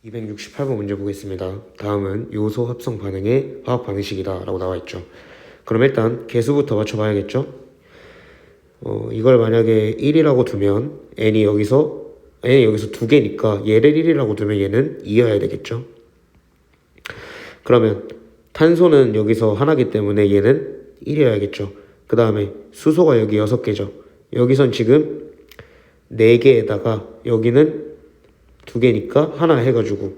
268번 문제 보겠습니다. 다음은 요소 합성 반응의 화학 방식이다 라고 나와 있죠. 그럼 일단 개수부터 맞춰봐야겠죠. 이걸 만약에 1이라고 두면 n이 여기서 2개니까 얘를 1이라고 두면 얘는 2여야 되겠죠. 그러면 탄소는 여기서 하나기 때문에 얘는 1이어야겠죠. 그 다음에 수소가 여기 6개죠. 여기선 지금 4개에다가 여기는 2개니까 하나 해가지고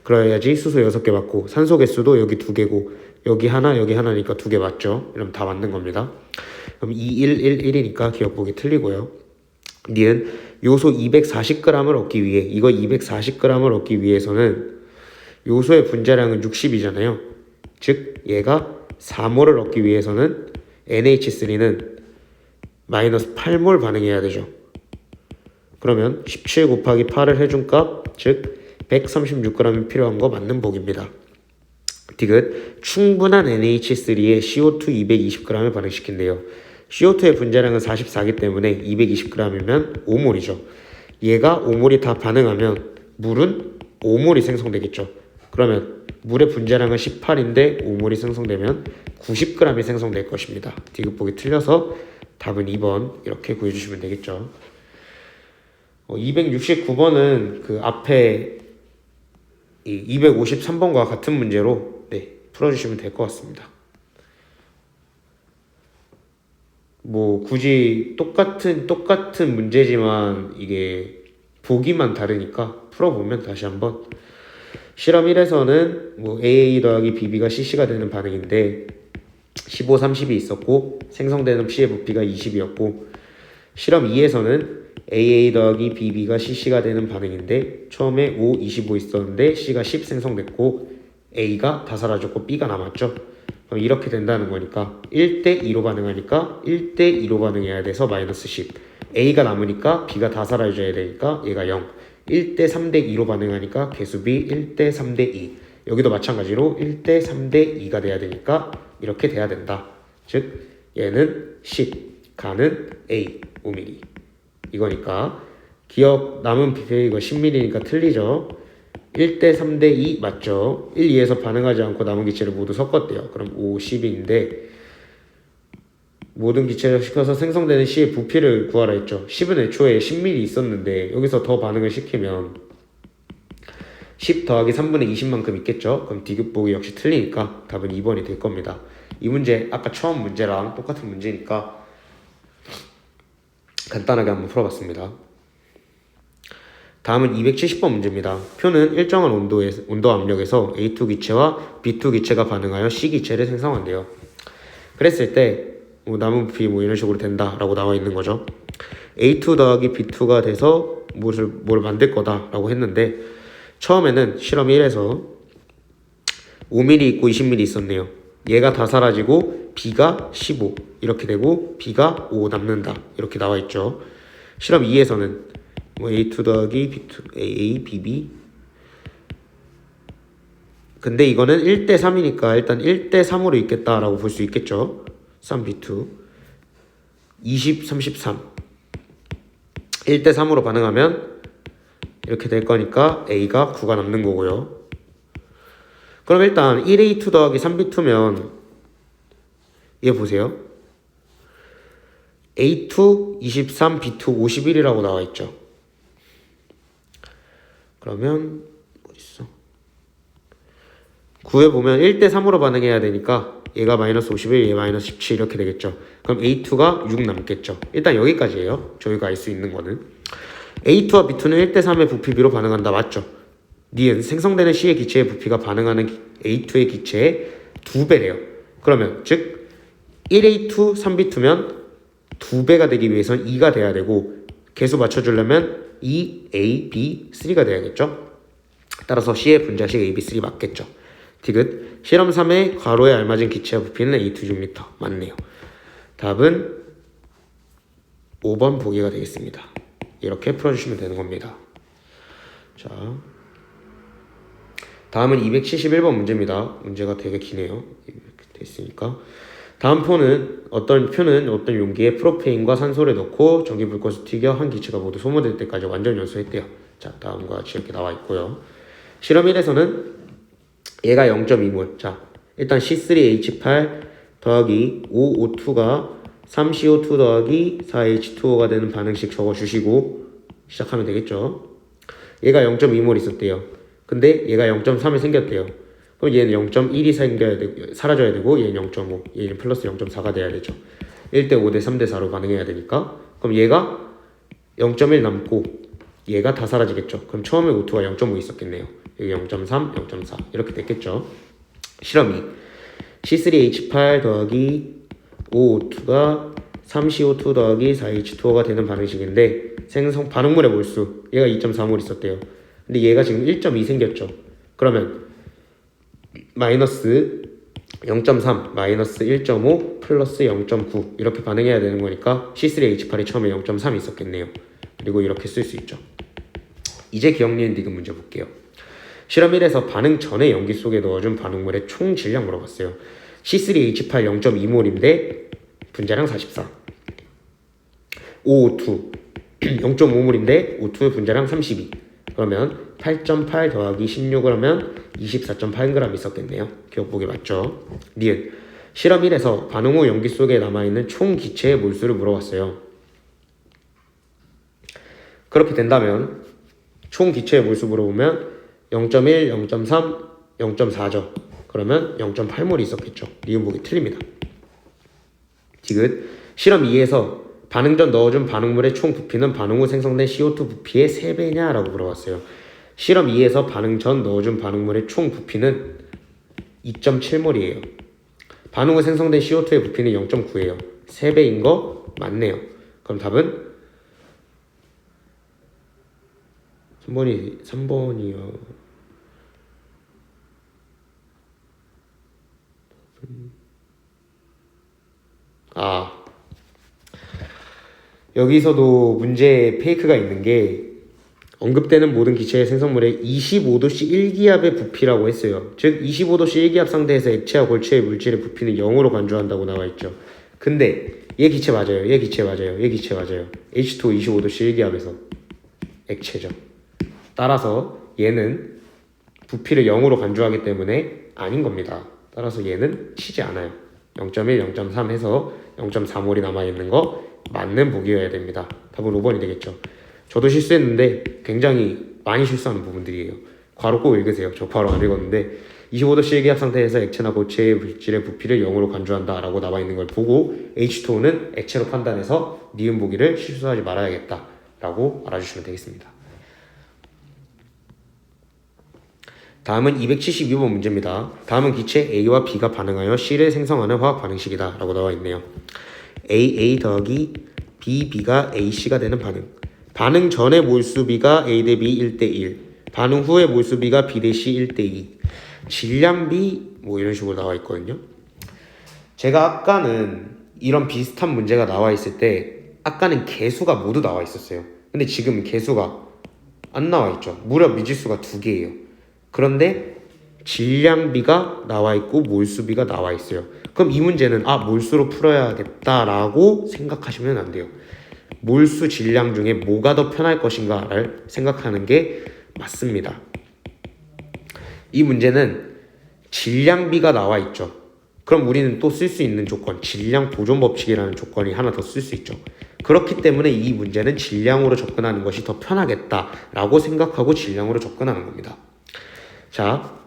그래야지 수소 6개 맞고, 산소 개수도 여기 2개고 여기 하나 여기 하나니까 2개 맞죠. 이러면 다 맞는 겁니다. 그럼 2, 1, 1, 1이니까 기억 보기 틀리고요. 니은 요소 240g을 얻기 위해, 이거 240g을 얻기 위해서는 요소의 분자량은 60이잖아요. 즉 얘가 4몰을 얻기 위해서는 NH3는 마이너스 8몰 반응해야 되죠. 그러면 17 곱하기 8을 해준 값, 즉 136g이 필요한 거 맞는 보기입니다. 디귿 충분한 NH3에 CO2 220g을 반응시킨대요. CO2의 분자량은 44기 때문에 220g이면 5몰이죠. 얘가 5몰이 다 반응하면 물은 5몰이 생성되겠죠. 그러면 물의 분자량은 18인데 5몰이 생성되면 90g이 생성될 것입니다. 디귿 보기 틀려서 답은 2번 이렇게 구해주시면 되겠죠. 269번은 그 앞에 253번과 같은 문제로 풀어주시면 될 것 같습니다. 뭐 굳이 똑같은 문제지만 이게 보기만 다르니까 풀어보면 다시 한번. 실험 1에서는 뭐 AA 더하기 BB가 CC가 되는 반응인데 15, 30이 있었고 생성되는 C의 부피가 20이었고, 실험 2에서는 AA 더하기 BB가 CC가 되는 반응인데 처음에 5, 25 있었는데 C가 10 생성됐고 A가 다 사라졌고 B가 남았죠. 그럼 이렇게 된다는 거니까 1대2로 반응하니까 1대2로 반응해야 돼서 마이너스 10. A가 남으니까 B가 다 사라져야 되니까 얘가 0. 1대3대2로 반응하니까 개수비 1대3대2. 여기도 마찬가지로 1대3대2가 돼야 되니까 이렇게 돼야 된다. 즉 얘는 10, 가는 A 5mm 이거니까 기억 남은 비례 이거 10mm니까 틀리죠. 1대3대2 맞죠. 1, 2에서 반응하지 않고 남은 기체를 모두 섞었대요. 그럼 5, 10인데 모든 기체를 시켜서 생성되는 C의 부피를 구하라 했죠. 10은 애초에 10ml 있었는데 여기서 더 반응을 시키면 10 더하기 3분의 20만큼 있겠죠. 그럼 디귿 보기 역시 틀리니까 답은 2번이 될 겁니다. 이 문제 아까 처음 문제랑 똑같은 문제니까 간단하게 한번 풀어봤습니다. 다음은 270번 문제입니다. 표는 일정한 온도 압력에서 A2 기체와 B2 기체가 반응하여 C 기체를 생성한대요. 그랬을 때 남은 부피 이런 식으로 된다라고 나와 있는 거죠. A2 더하기 B2가 돼서 뭘 만들 거다라고 했는데 처음에는 실험 1에서 5mm 있고 20mm 있었네요. 얘가 다 사라지고 B가 15 이렇게 되고 B가 5 남는다 이렇게 나와 있죠. 실험 2에서는 A2 더하기 B2 AA BB, 근데 이거는 1대3이니까 일단 1대3으로 있겠다라고 볼 수 있겠죠. 3B2 20, 33 1대3으로 반응하면 이렇게 될 거니까 A가 9가 남는 거고요. 그럼 일단 1A2 더하기 3B2면 얘 보세요. A2 23, B2 51이라고 나와 있죠. 그러면 어딨어? 9에 보면 1대3으로 반응해야 되니까 얘가 마이너스 51, 얘 마이너스 17 이렇게 되겠죠. 그럼 A2가 6 남겠죠. 일단 여기까지예요. 저희가 알 수 있는 거는 A2와 B2는 1대3의 부피비로 반응한다. 맞죠? 니은 생성되는 C의 기체의 부피가 반응하는 A2의 기체의 2배래요. 그러면 즉 1A2, 3B2면 2배가 되기 위해선 2가 돼야 되고 개수 맞춰주려면 2A, B, 3가 돼야겠죠. 따라서 C의 분자식 A, B, 3 맞겠죠. 디귿 실험 3의 괄호에 알맞은 기체의 부피는 A2 맞네요. 답은 5번 보기가 되겠습니다. 이렇게 풀어주시면 되는 겁니다. 자, 다음은 271번 문제입니다. 문제가 되게 기네요. 이렇게 됐으니까 다음 표는 어떤 용기에 프로페인과 산소를 넣고 전기불꽃을 튀겨 한 기체가 모두 소모될 때까지 완전 연소했대요. 자, 다음과 같이 이렇게 나와 있고요. 실험 1에서는 얘가 0.2몰. 자, 일단 C3H8 더하기 5O2가 3CO2 더하기 4H2O가 되는 반응식 적어주시고 시작하면 되겠죠. 얘가 0.2몰 있었대요. 근데 얘가 0.3이 생겼대요. 그럼 얘는 0.1이 사라져야 되고 얘는 0.5, 얘는 플러스 0.4가 돼야 되죠. 1대 5대 3대 4로 반응해야 되니까 그럼 얘가 0.1 남고 얘가 다 사라지겠죠. 그럼 처음에 O2가 0.5 있었겠네요. 여기 0.3, 0.4 이렇게 됐겠죠. 실험 2 C3H8 더하기 5O2가 3CO2 더하기 4H2O가 되는 반응식인데 반응물의 몰수 얘가 2.4몰 있었대요. 근데 얘가 지금 1.2 생겼죠. 그러면 마이너스 0.3 마이너스 1.5 플러스 0.9 이렇게 반응해야 되는 거니까 C3H8이 처음에 0.3 있었겠네요. 그리고 이렇게 쓸 수 있죠. 이제 기억니은 디귿 문제 볼게요. 실험 1에서 반응 전에 용기 속에 넣어준 반응물의 총 질량 물어봤어요. C3H8 0.2몰인데 분자량 44. O2 0.5몰인데 O2의 분자량 32. 그러면 8.8 더하기 16을 하면 24.8g 있었겠네요. 기억보기 맞죠? 니은 실험 1에서 반응 후 용기 속에 남아있는 총 기체의 몰수를 물어봤어요. 그렇게 된다면 총 기체의 몰수 물어보면 0.1, 0.3, 0.4죠. 그러면 0.8몰이 있었겠죠. 니은 보기 틀립니다. 디귿 실험 2에서 반응 전 넣어준 반응물의 총 부피는 반응 후 생성된 CO2 부피의 3배냐? 라고 물어봤어요. 실험 2에서 반응 전 넣어준 반응물의 총 부피는 2.7몰이에요. 반응 후 생성된 CO2의 부피는 0.9예요. 3배인 거 맞네요. 그럼 답은 3번이요. 여기서도 문제에 페이크가 있는 게 언급되는 모든 기체의 생성물의 25도씨 1기압의 부피라고 했어요. 즉 25도씨 1기압 상태에서 액체와 골체의 물질의 부피는 0으로 간주한다고 나와 있죠. 근데 얘 기체 맞아요. 얘 기체 맞아요. 얘 기체 맞아요. H2O 25도씨 1기압에서 액체죠. 따라서 얘는 부피를 0으로 간주하기 때문에 아닌 겁니다. 따라서 얘는 치지 않아요. 0.1, 0.3 해서 0.4몰이 남아있는 거 맞는 보기여야 됩니다. 답은 5번이 되겠죠. 저도 실수했는데 굉장히 많이 실수하는 부분들이에요. 괄호 꼭 읽으세요. 저 괄호 안 읽었는데 25도 실기압 상태에서 액체나 고체의 물질의 부피를 0으로 간주한다 라고 나와 있는 걸 보고 H2O는 액체로 판단해서 니은 보기를 실수하지 말아야겠다 라고 알아주시면 되겠습니다. 다음은 272번 문제입니다. 다음은 기체 A와 B가 반응하여 C를 생성하는 화학 반응식이다 라고 나와 있네요. AA 더하기 BB가 AC가 되는 반응. 반응 전의 몰수비가 A 대 B 1대1. 반응 후의 몰수비가 B 대 C 1대2. 질량비 뭐 이런 식으로 나와 있거든요. 제가 아까는 이런 비슷한 문제가 나와 있을 때 아까는 개수가 모두 나와 있었어요. 근데 지금 개수가 안 나와 있죠. 무려 미지수가 2개예요. 그런데 질량비가 나와 있고 몰수비가 나와 있어요. 그럼 이 문제는 몰수로 풀어야겠다라고 생각하시면 안 돼요. 몰수 질량 중에 뭐가 더 편할 것인가를 생각하는 게 맞습니다. 이 문제는 질량비가 나와 있죠. 그럼 우리는 또 쓸 수 있는 조건, 질량 보존 법칙이라는 조건이 하나 더 쓸 수 있죠. 그렇기 때문에 이 문제는 질량으로 접근하는 것이 더 편하겠다라고 생각하고 질량으로 접근하는 겁니다. 자,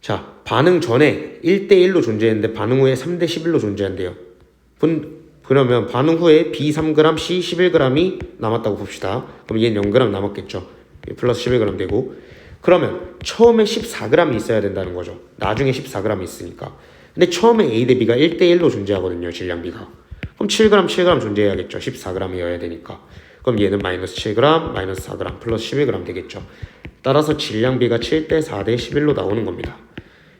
자, 반응 전에 1대1로 존재했는데 반응 후에 3대11로 존재한대요. 그러면 반응 후에 B 3g, C 11g이 남았다고 봅시다. 그럼 얘는 0g 남았겠죠. 플러스 11g 되고. 그러면 처음에 14g이 있어야 된다는 거죠. 나중에 14g이 있으니까. 근데 처음에 A 대 B가 1대1로 존재하거든요. 질량비가. 그럼 7g, 7g 존재해야겠죠. 14g이어야 되니까. 그럼 얘는 마이너스 7g, 마이너스 4g, 플러스 11g 되겠죠. 따라서 질량비가 7대 4대 11로 나오는 겁니다.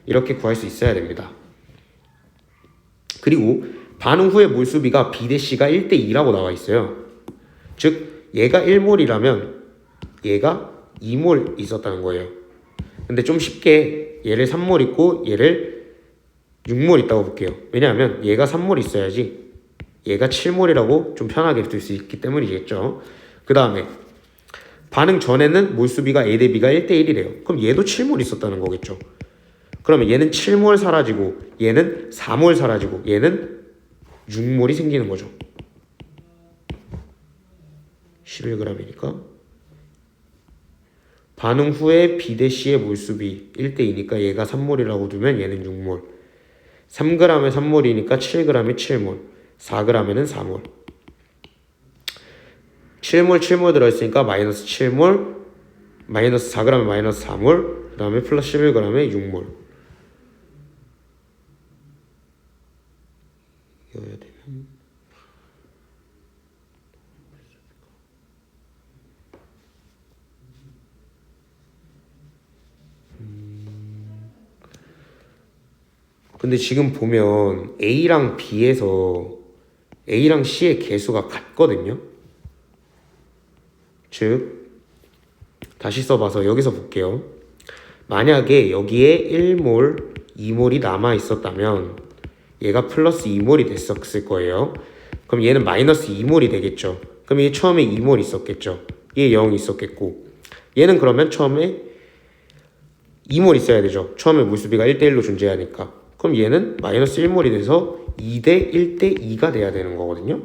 이렇게 구할 수 있어야 됩니다. 그리고 반응 후의 몰수비가 B 대 C가 1대 2라고 나와 있어요. 즉 얘가 1몰이라면 얘가 2몰 있었다는 거예요. 근데 좀 쉽게 얘를 3몰 있고 얘를 6몰 있다고 볼게요. 왜냐하면 얘가 3몰 있어야지 얘가 7몰이라고 좀 편하게 둘 수 있기 때문이겠죠. 그 다음에 반응 전에는 몰수비가 A 대 B가 1대1이래요. 그럼 얘도 7몰 있었다는 거겠죠. 그러면 얘는 7몰 사라지고 얘는 4몰 사라지고 얘는 6몰이 생기는 거죠. 11g이니까 반응 후에 B 대 C의 몰수비 1대2니까 얘가 3몰이라고 두면 얘는 6몰 3g에 3몰이니까 7g에 7몰 4g에는 4몰 7몰 들어있으니까 마이너스 7몰 마이너스 4g에 마이너스 4몰 그 다음에 플러스 11g에 6몰 이어야 되면 근데 지금 보면 A랑 B에서 A랑 C의 개수가 같거든요. 즉 다시 써봐서 여기서 볼게요. 만약에 여기에 1몰, 2몰이 남아 있었다면 얘가 플러스 2몰이 됐었을 거예요. 그럼 얘는 마이너스 2몰이 되겠죠. 그럼 얘 처음에 2몰 있었겠죠. 얘 0이 있었겠고 얘는 그러면 처음에 2몰 있어야 되죠. 처음에 몰수비가 1대1로 존재하니까. 그럼 얘는 마이너스 1몰이 돼서 2대 1대 2가 돼야 되는 거거든요.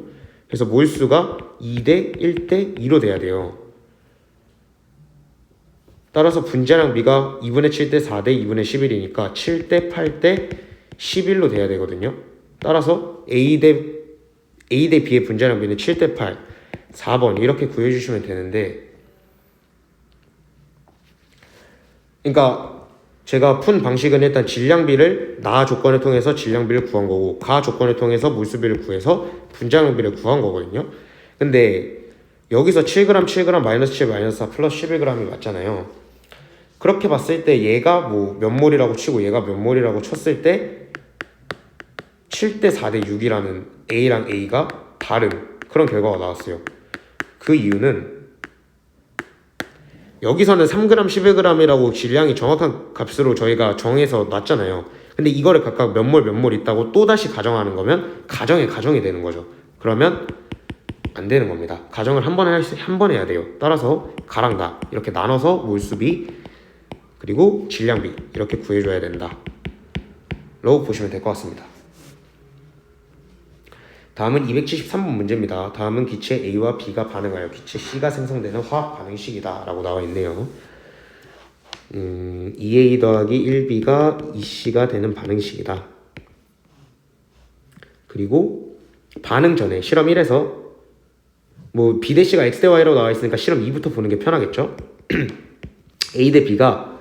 그래서 몰수가 2대 1대 2로 돼야 돼요. 따라서 분자량비가 2분의 7대 4대 2분의 11이니까 7대 8대 11로 돼야 되거든요. 따라서 A 대 B의 분자량비는 7대 8, 4번 이렇게 구해주시면 되는데 그러니까 제가 푼 방식은 일단 질량비를 나 조건을 통해서 질량비를 구한 거고 가 조건을 통해서 몰수비를 구해서 분자량비를 구한 거거든요. 근데 여기서 7g, 7g, 마이너스 7, 마이너스 4, 플러스 11g이 맞잖아요. 그렇게 봤을 때 얘가 뭐 몇 몰이라고 치고 얘가 몇 몰이라고 쳤을 때 7대 4대 6이라는 A랑 A가 다른 그런 결과가 나왔어요. 그 이유는 여기서는 3g, 11g이라고 질량이 정확한 값으로 저희가 정해서 놨잖아요. 근데 이거를 각각 몇 몰 있다고 또다시 가정하는 거면 가정이 되는 거죠. 그러면 안 되는 겁니다. 가정을 한 번 해야 돼요. 따라서 가랑 나 이렇게 나눠서 몰수비 그리고 질량비 이렇게 구해줘야 된다. 라고 보시면 될 것 같습니다. 다음은 273번 문제입니다. 다음은 기체 A와 B가 반응하여 기체 C가 생성되는 화학 반응식이다 라고 나와 있네요. 2A 더하기 1B가 2C가 되는 반응식이다. 그리고 반응 전에 실험 1에서 뭐 B 대 C가 X 대 Y로 나와 있으니까 실험 2부터 보는 게 편하겠죠. A 대 B가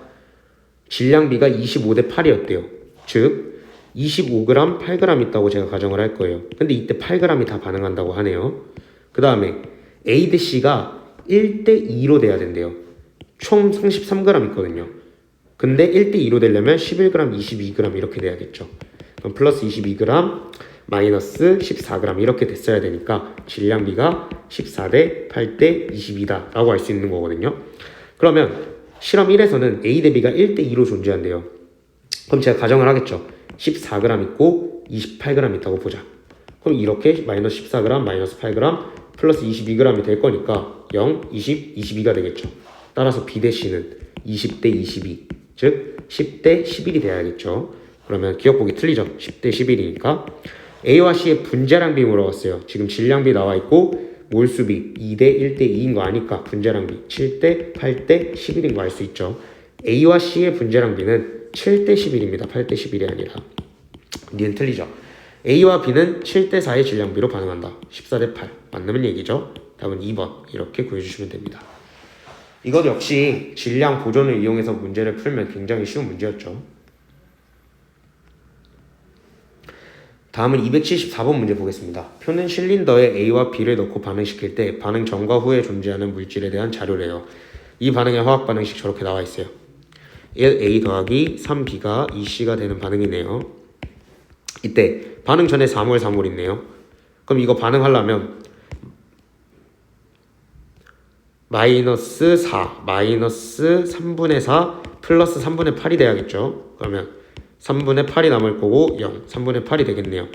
질량비가 25대 8이었대요. 즉 25g, 8g 있다고 제가 가정을 할 거예요. 근데 이때 8g이 다 반응한다고 하네요. 그 다음에 A 대 C가 1대 2로 돼야 된대요. 총 33g 있거든요. 근데 1대 2로 되려면 11g, 22g 이렇게 돼야겠죠. 그럼 플러스 22g, 마이너스 14g 이렇게 됐어야 되니까 질량비가 14대 8대 22다 라고 할 수 있는 거거든요. 그러면 실험 1에서는 A 대 B가 1대 2로 존재한대요. 그럼 제가 가정을 하겠죠. 14g 있고 28g 있다고 보자. 그럼 이렇게 마이너스 14g, 마이너스 8g, 플러스 22g이 될 거니까 0, 20, 22가 되겠죠. 따라서 B 대 C는 20대 22, 즉 10대 11이 돼야겠죠. 그러면 기억보기 틀리죠. 10대 11이니까 A와 C의 분자량비 물어봤어요. 지금 질량비 나와 있고 몰수비 2대 1대 2인 거 아니까 분자량비 7대 8대 11인 거 알 수 있죠. A와 C의 분자량비는 7대 11입니다. 8대 11이 아니라. 니는 틀리죠. A와 B는 7대 4의 질량비로 반응한다. 14대 8. 맞는 얘기죠. 답은 2번. 이렇게 구해주시면 됩니다. 이것 역시 질량 보존을 이용해서 문제를 풀면 굉장히 쉬운 문제였죠. 다음은 274번 문제 보겠습니다. 표는 실린더에 A와 B를 넣고 반응시킬 때 반응 전과 후에 존재하는 물질에 대한 자료래요. 이 반응의 화학 반응식 저렇게 나와 있어요. 1A 더하기 3B가 2C가 되는 반응이네요. 이때 반응 전에 4몰 있네요. 그럼 이거 반응하려면 마이너스 4, 마이너스 3분의 4 플러스 3분의 8이 돼야겠죠. 그러면 3분의 8이 남을 거고 0, 3분의 8이 되겠네요.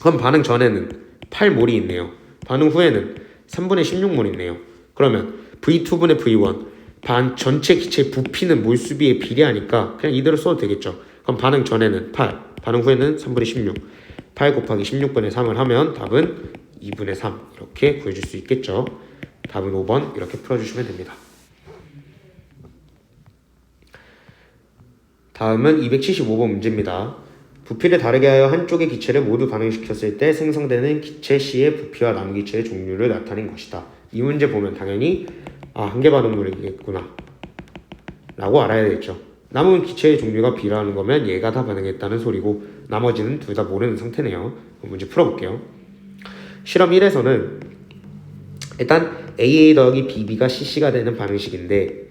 그럼 반응 전에는 8몰이 있네요. 반응 후에는 3분의 16몰 있네요. 그러면 V2분의 V1 전체 기체의 부피는 몰수비에 비례하니까 그냥 이대로 써도 되겠죠. 그럼 반응 전에는 8, 반응 후에는 3분의 16, 8 곱하기 16분의 3을 하면 답은 2분의 3 이렇게 구해줄 수 있겠죠. 답은 5번 이렇게 풀어주시면 됩니다. 다음은 275번 문제입니다. 부피를 다르게 하여 한쪽의 기체를 모두 반응시켰을 때 생성되는 기체 C의 부피와 남은 기체의 종류를 나타낸 것이다. 이 문제 보면 당연히 한 개 반응물이겠구나 라고 알아야 되겠죠. 남은 기체의 종류가 B라는 거면 얘가 다 반응했다는 소리고 나머지는 둘 다 모르는 상태네요. 문제 풀어볼게요. 실험 1에서는 일단 AA 더하기 BB가 CC가 되는 반응식인데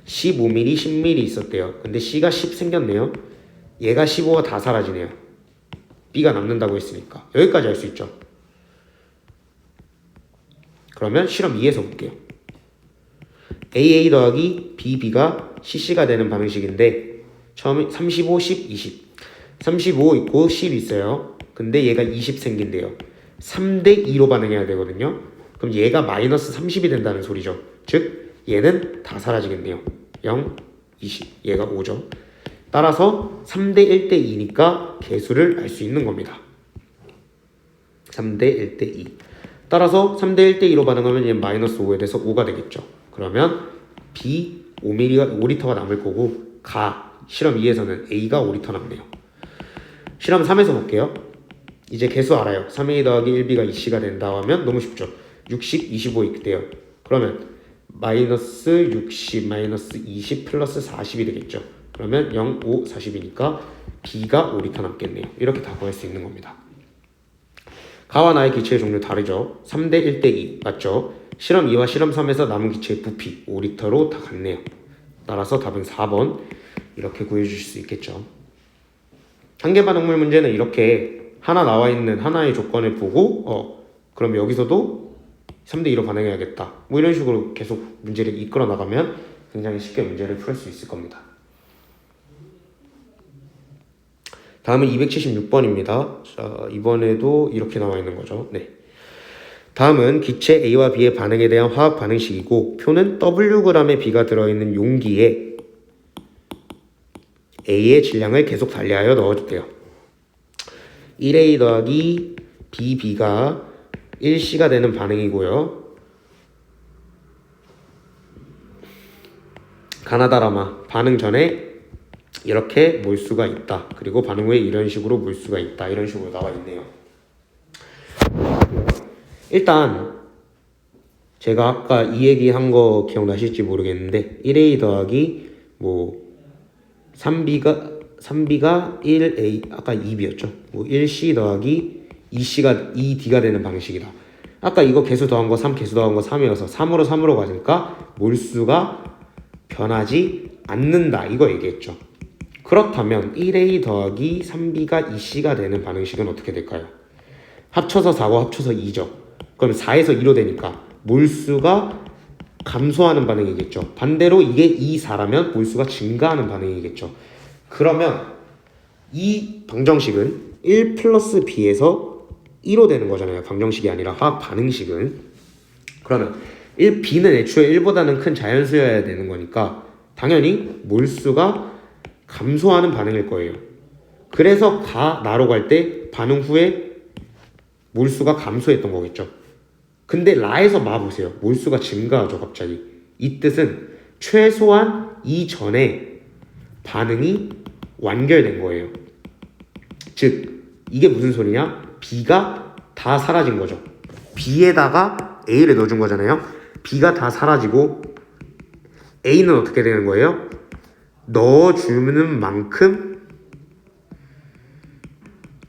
15mm, 10mm 있었대요. 근데 C가 10 생겼네요. 얘가 15가 다 사라지네요. B가 남는다고 했으니까. 여기까지 할 수 있죠. 그러면 실험 2에서 볼게요. AA 더하기 BB가 CC가 되는 방식인데 처음에 35, 10, 20 35 있고 10 있어요. 근데 얘가 20 생긴대요. 3대 2로 반응해야 되거든요. 그럼 얘가 마이너스 30이 된다는 소리죠. 즉 얘는 다 사라지겠네요. 0, 20 얘가 5죠. 따라서 3대 1대 2니까 개수를 알 수 있는 겁니다. 3대 1대 2 따라서 3대 1대 2로 반응하면 얘는 마이너스 5에 대해서 5가 되겠죠. 그러면 B 5리터가 남을 거고 실험 2에서는 A가 5리터 남네요. 실험 3에서 볼게요. 이제 개수 알아요. 3A 더하기 1B가 2C가 된다 하면 너무 쉽죠. 60, 25 있대요. 그러면 마이너스 60, 마이너스 20, 플러스 40이 되겠죠. 그러면 0, 5, 40이니까 B가 5리터 남겠네요. 이렇게 다 구할 수 있는 겁니다. 가와 나의 기체의 종류 다르죠. 3대 1대 2 맞죠? 실험 2와 실험 3에서 남은 기체의 부피 5리터로 다 같네요. 따라서 답은 4번 이렇게 구해주실 수 있겠죠. 한계 반응물 문제는 이렇게 하나 나와 있는 하나의 조건을 보고 그럼 여기서도 3대 2로 반응해야겠다. 뭐 이런 식으로 계속 문제를 이끌어 나가면 굉장히 쉽게 문제를 풀 수 있을 겁니다. 다음은 276번입니다. 자, 이번에도 이렇게 나와 있는 거죠. 네. 다음은 기체 A와 B의 반응에 대한 화학 반응식이고 표는 Wg의 B가 들어있는 용기에 A의 질량을 계속 달리하여 넣어줄게요. 1A 더하기 BB가 1C가 되는 반응이고요. 가나다라마 반응 전에 이렇게 몰수가 있다. 그리고 반응 후에 이런 식으로 몰수가 있다. 이런 식으로 나와 있네요. 일단 제가 아까 이 얘기한 거 기억나실지 모르겠는데 1A 더하기 3B가 1A 아까 2B였죠. 1C 더하기 2D가 되는 방식이다. 아까 이거 개수 더한 거 3, 개수 더한 거 3이어서 3으로 가니까 몰수가 변하지 않는다. 이거 얘기했죠. 그렇다면 1A 더하기 3B가 2C가 되는 방식은 어떻게 될까요? 합쳐서 4고 합쳐서 2죠. 그럼 4에서 2로 되니까 몰수가 감소하는 반응이겠죠. 반대로 이게 2, 4라면 몰수가 증가하는 반응이겠죠. 그러면 이 방정식은 1 플러스 B에서 2로 되는 거잖아요. 방정식이 아니라 화학 반응식은. 그러면 B는 애초에 1보다는 큰 자연수여야 되는 거니까 당연히 몰수가 감소하는 반응일 거예요. 그래서 나로 갈 때 반응 후에 몰수가 감소했던 거겠죠. 근데 라에서 보세요. 몰수가 증가하죠. 갑자기. 이 뜻은 최소한 이전에 반응이 완결된 거예요. 즉 이게 무슨 소리냐? B가 다 사라진 거죠. B에다가 A를 넣어준 거잖아요. B가 다 사라지고 A는 어떻게 되는 거예요? 넣어주는 만큼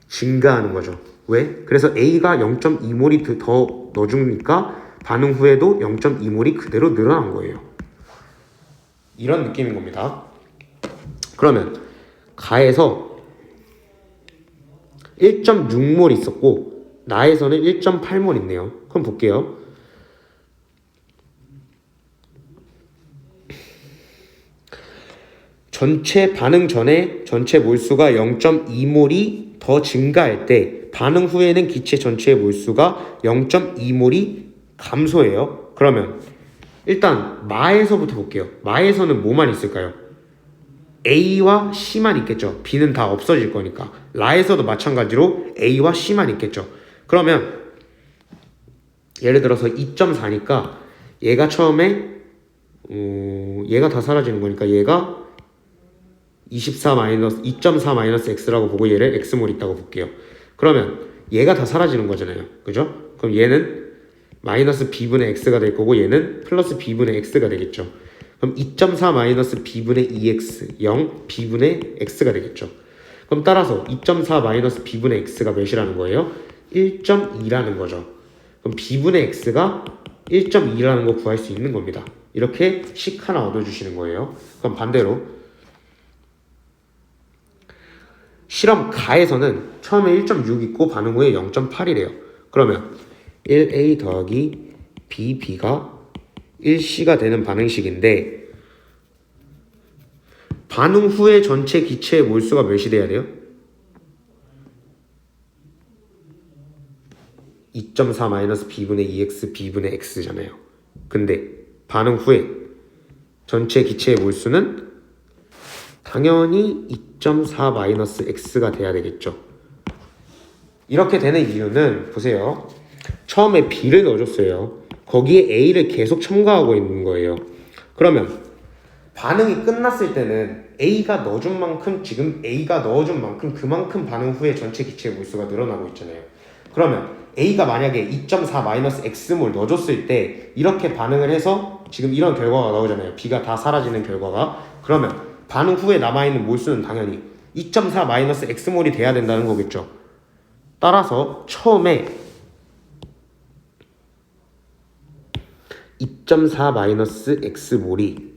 증가하는 거죠. 왜? 그래서 A가 0.2몰이 더 넣어주니까 반응 후에도 0.2몰이 그대로 늘어난 거예요. 이런 느낌인 겁니다. 그러면 가에서 1.6몰 있었고 나에서는 1.8몰 있네요. 그럼 볼게요. 전체 반응 전에 전체 몰수가 0.2몰이 더 증가할 때 반응 후에는 기체 전체의 몰수가 0.2몰이 감소해요. 그러면 일단 마에서부터 볼게요. 마에서는 뭐만 있을까요? A와 C만 있겠죠. B는 다 없어질 거니까. 라에서도 마찬가지로 A와 C만 있겠죠. 그러면 예를 들어서 2.4니까 얘가 처음에 얘가 다 사라지는 거니까 얘가 2.4 마이너스 x라고 보고 얘를 x몰 있다고 볼게요. 그러면 얘가 다 사라지는 거잖아요. 그죠? 그럼 얘는 마이너스 b분의 x가 될 거고 얘는 플러스 b분의 x가 되겠죠. 그럼 2.4 마이너스 b분의 2x 0 b분의 x가 되겠죠. 그럼 따라서 2.4 마이너스 b분의 x가 몇이라는 거예요? 1.2라는 거죠. 그럼 b분의 x가 1.2라는 거 구할 수 있는 겁니다. 이렇게 식 하나 얻어주시는 거예요. 그럼 반대로 실험 가에서는 처음에 1.6 있고 반응 후에 0.8이래요. 그러면 1a 더하기 bb가 1c가 되는 방정식인데 반응 후에 전체 기체의 몰수가 몇이 돼야 돼요? 2.4 마이너스 b분의 2x b분의 x잖아요. 근데 반응 후에 전체 기체의 몰수는 당연히 2.4 마이너스 x가 돼야 되겠죠. 이렇게 되는 이유는 보세요. 처음에 b를 넣어줬어요. 거기에 a를 계속 첨가하고 있는 거예요. 그러면 반응이 끝났을 때는 a가 넣어준 만큼 지금 a가 넣어준 만큼 그만큼 반응 후에 전체 기체의 몰수가 늘어나고 있잖아요. 그러면 a가 만약에 2.4 마이너스 x몰 넣어줬을 때 이렇게 반응을 해서 지금 이런 결과가 나오잖아요. b가 다 사라지는 결과가. 그러면 반응 후에 남아있는 몰수는 당연히 2.4 마이너스 x몰이 돼야 된다는 거겠죠. 따라서 처음에 2.4 마이너스 x몰이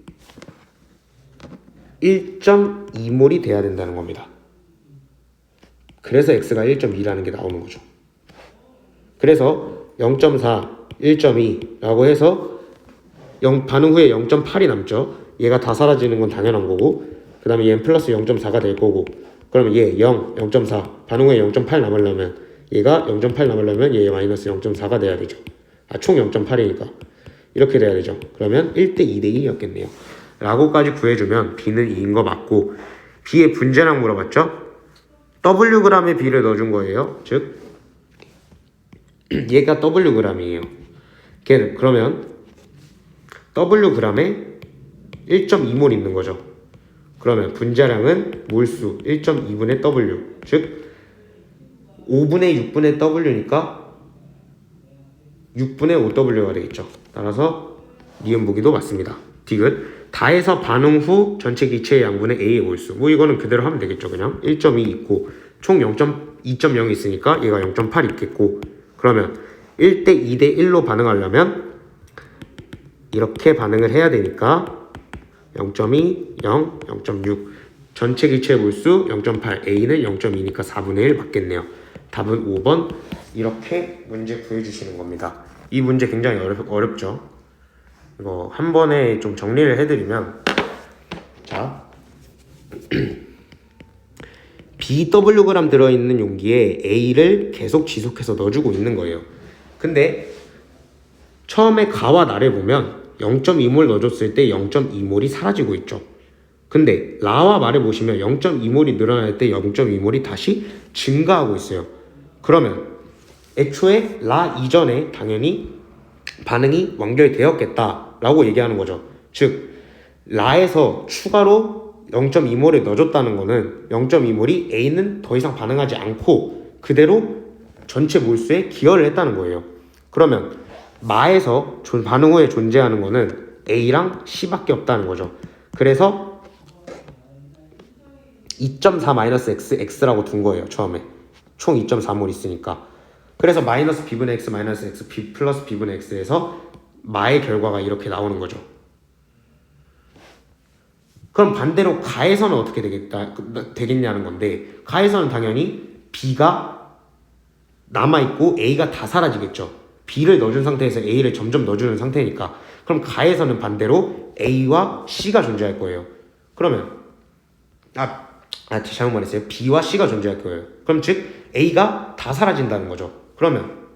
1.2몰이 돼야 된다는 겁니다. 그래서 x가 1.2라는 게 나오는 거죠. 그래서 0.4, 1.2라고 해서 반응 후에 0.8이 남죠. 얘가 다 사라지는 건 당연한 거고 그 다음에 얘는 플러스 0.4가 될 거고 그러면 얘 0, 0.4 반응 후에 0.8 남으려면 얘가 0.8 남으려면 얘 마이너스 0.4가 돼야 되죠. 총 0.8이니까 이렇게 돼야 되죠. 그러면 1대 2대 1이었겠네요. 라고까지 구해주면 B는 2인 거 맞고 B의 분자량 물어봤죠? Wg의 B를 넣어준 거예요. 즉 얘가 Wg이에요. 걔는 그러면 Wg에 1.2몰 있는 거죠. 그러면 분자량은 몰수 1.2분의 W 즉 5분의 6분의 W니까 6분의 5W가 되겠죠. 따라서 니은 보기도 맞습니다. 디귿 다해서 반응 후 전체 기체의 양분의 A의 몰수 뭐 이거는 그대로 하면 되겠죠. 그냥 1.2 있고 총 2.0 있으니까 얘가 0.8 있겠고 그러면 1대 2대 1로 반응하려면 이렇게 반응을 해야 되니까 0.2, 0, 0.6 전체 기체의 몰수 0.8 A는 0.2니까 4분의 1 맞겠네요. 답은 5번 이렇게 문제 구해주시는 겁니다. 이 문제 굉장히 어렵죠. 이거 한 번에 좀 정리를 해드리면 자 BWg 들어있는 용기에 A를 계속 지속해서 넣어주고 있는 거예요. 근데 처음에 가와 나를 보면 0.2몰 넣어줬을 때 0.2몰이 사라지고 있죠. 근데 라와 마를 보시면 0.2몰이 늘어날 때 0.2몰이 다시 증가하고 있어요. 그러면 애초에 라 이전에 당연히 반응이 완결되었겠다라고 얘기하는 거죠. 즉 라에서 추가로 0.2몰을 넣어줬다는 거는 0.2몰이 A는 더 이상 반응하지 않고 그대로 전체 몰수에 기여를 했다는 거예요. 그러면 마에서 반응 후에 존재하는 거는 A랑 C밖에 없다는 거죠. 그래서 2.4 x라고 둔 거예요. 처음에 총 2.4몰 있으니까. 그래서 마이너스 b분의 x 마이너스 x b 플러스 b분의 x에서 마의 결과가 이렇게 나오는 거죠. 그럼 반대로 가에서는 어떻게 되겠냐는 건데 가에서는 당연히 b가 남아있고 a가 다 사라지겠죠. b를 넣어준 상태에서 a를 점점 넣어주는 상태니까. 그럼 가에서는 반대로 a와 c가 존재할 거예요. 그러면 잘못 말했어요. b와 c가 존재할 거예요. 그럼 즉 a가 다 사라진다는 거죠. 그러면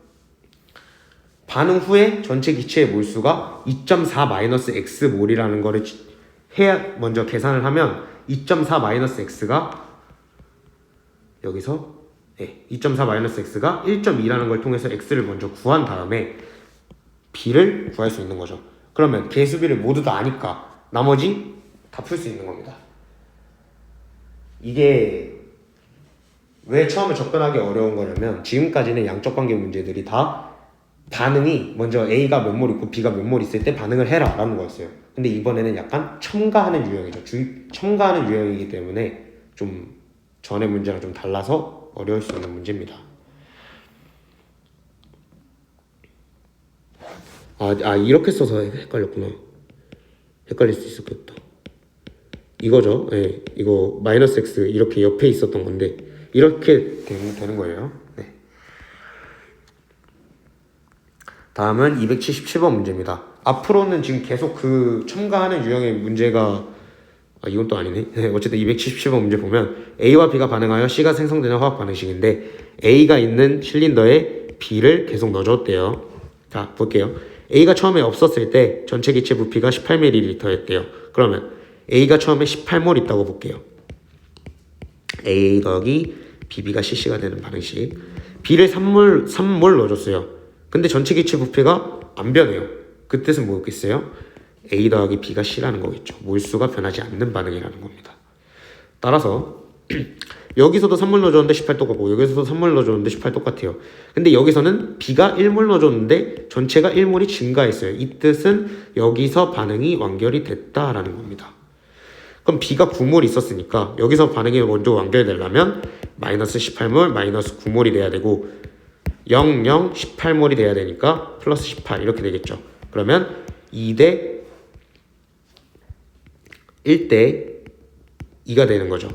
반응 후에 전체 기체의 몰수가 2.4-x몰이라는 거를 해야 먼저 계산을 하면 2.4-x가 여기서 2.4-x가 1.2라는 걸 통해서 x를 먼저 구한 다음에 b를 구할 수 있는 거죠. 그러면 개수비를 모두 다 아니까 나머지 다 풀 수 있는 겁니다. 이게 왜 처음에 접근하기 어려운 거냐면 지금까지는 양적 관계 문제들이 다 반응이 먼저 A가 몇 몰 있고 B가 몇 몰 있을 때 반응을 해라 라는 거였어요. 근데 이번에는 약간 첨가하는 유형이죠. 첨가하는 유형이기 때문에 좀 전의 문제랑 좀 달라서 어려울 수 있는 문제입니다. 이렇게 써서 헷갈렸구나. 헷갈릴 수 있었겠다. 이거죠. 네, 이거 마이너스 x 이렇게 옆에 있었던 건데 이렇게 되는 거예요. 네. 다음은 277번 문제입니다. 앞으로는 지금 계속 그 첨가하는 유형의 문제가 이건 또 아니네. 네, 어쨌든 277번 문제 보면 A와 B가 반응하여 C가 생성되는 화학 반응식인데 A가 있는 실린더에 B를 계속 넣어줬대요. 자, 볼게요. A가 처음에 없었을 때 전체 기체 부피가 18ml였대요. 그러면 A가 처음에 18몰 있다고 볼게요. A 더하기 BB가 CC가 되는 반응식. B를 3몰 넣어줬어요. 근데 전체 기체 부피가 안 변해요. 그 뜻은 뭐겠어요? A 더하기 B가 C라는 거겠죠. 몰수가 변하지 않는 반응이라는 겁니다. 따라서 여기서도 3몰 넣어줬는데 18 똑같고 여기서도 3몰 넣어줬는데 18 똑같아요. 근데 여기서는 B가 1몰 넣어줬는데 전체가 1몰이 증가했어요. 이 뜻은 여기서 반응이 완결이 됐다라는 겁니다. 그럼 B가 9몰 있었으니까 여기서 반응이 먼저 완결되려면 마이너스 18몰, 마이너스 9몰이 돼야 되고 0, 0, 18몰이 돼야 되니까 플러스 18 이렇게 되겠죠. 그러면 2대 1대 2가 되는 거죠.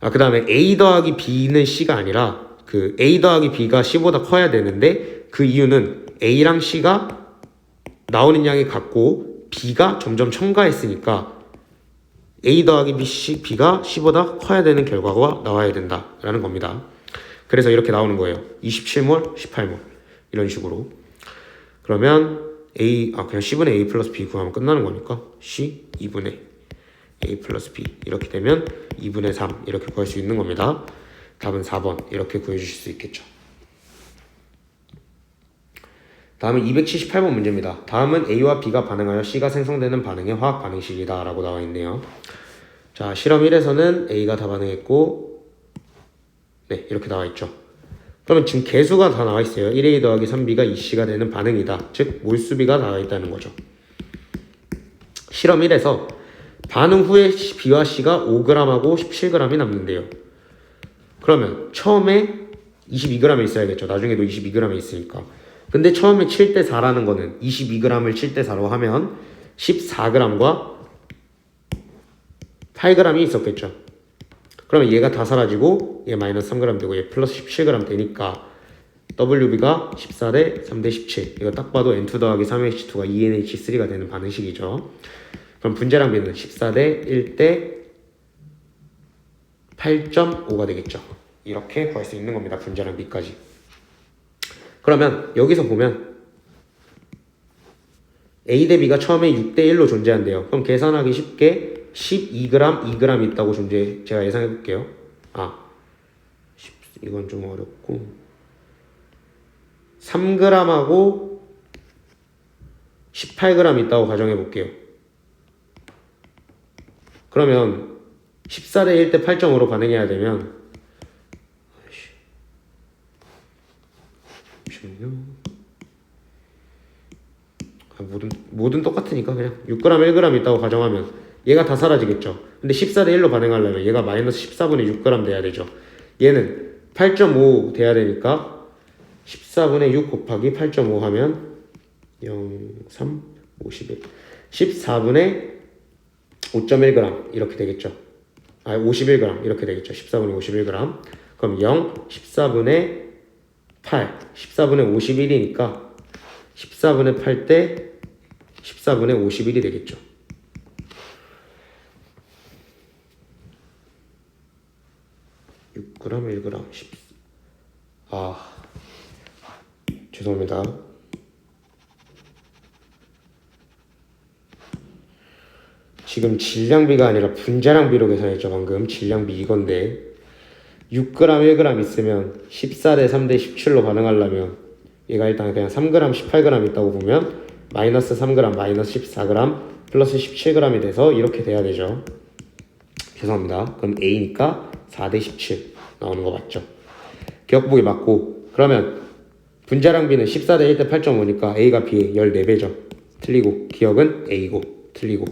그 다음에 A 더하기 B는 C가 아니라 그 A 더하기 B가 C보다 커야 되는데 그 이유는 A랑 C가 나오는 양이 같고 B가 점점 첨가했으니까 A 더하기 B가 C보다 커야 되는 결과가 나와야 된다라는 겁니다. 그래서 이렇게 나오는 거예요. 27몰, 18몰 이런 식으로. 그러면 그냥 C분의 A 플러스 B 구하면 끝나는 거니까 C 2분의 A 플러스 B 이렇게 되면 2분의 3 이렇게 구할 수 있는 겁니다. 답은 4번 이렇게 구해주실 수 있겠죠. 다음은 278번 문제입니다. 다음은 A와 B가 반응하여 C가 생성되는 반응의 화학 반응식이다 라고 나와 있네요. 자, 실험 1에서는 A가 다 반응했고 네 이렇게 나와 있죠. 그러면 지금 개수가 다 나와 있어요. 1A 더하기 3B가 2C가 되는 반응이다. 즉 몰수비가 나와 있다는 거죠. 실험 1에서 반응 후에 B와 C가 5g하고 17g이 남는데요. 그러면 처음에 22g에 있어야겠죠. 나중에도 22g에 있으니까. 근데 처음에 7대 4라는 거는 22g을 7대 4로 하면 14g과 8g이 있었겠죠. 그러면 얘가 다 사라지고 얘 마이너스 3g 되고 얘 플러스 17g 되니까 WB가 14대 3대 17. 이거 딱 봐도 N2 더하기 3NH2가 2NH3가 되는 반응식이죠. 그럼 분자량 비는 14대 1대 8.5가 되겠죠. 이렇게 구할 수 있는 겁니다. 분자량 비까지. 그러면 여기서 보면 A 대 B가 처음에 6대 1로 존재한대요. 그럼 계산하기 쉽게 12g, 2g 있다고 제가 예상해 볼게요. 이건 좀 어렵고 3g하고 18g 있다고 가정해 볼게요. 그러면 14대 1대 8.5로 반응해야 되면 모든 똑같으니까 그냥 6g, 1g 있다고 가정하면 얘가 다 사라지겠죠. 근데 14대 1로 반응하려면 얘가 마이너스 14분의 6g 돼야 되죠. 얘는 8.5 돼야 되니까 14분의 6 곱하기 8.5 하면 0, 3, 51 14분의 5.1g 이렇게 되겠죠. 51g 이렇게 되겠죠. 14분의 51g. 그럼 0, 14분의 8, 14분의 51이니까 14분의 8 대 14분의 51이 되겠죠. g 1g 죄송합니다. 지금 질량비가 아니라 분자량비로 계산했죠. 방금 질량비 이건데 6g 1g 있으면 14대 3대 17로 반응하려면 얘가 일단 그냥 3g 18g 있다고 보면 마이너스 3g 마이너스 14g 플러스 17g이 돼서 이렇게 돼야 되죠. 죄송합니다. 그럼 A니까 4대 17 나오는 거 맞죠? 기억보기 맞고, 그러면 분자량비는 14대 1대 8.5니까 A가 B의 14배죠. 틀리고, 기억은 A고 틀리고,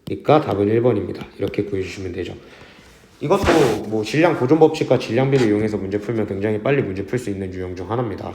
그러니까 답은 1번입니다. 이렇게 구해주시면 되죠. 이것도 뭐 질량 보존 법칙과 질량비를 이용해서 문제 풀면 굉장히 빨리 문제 풀 수 있는 유형 중 하나입니다.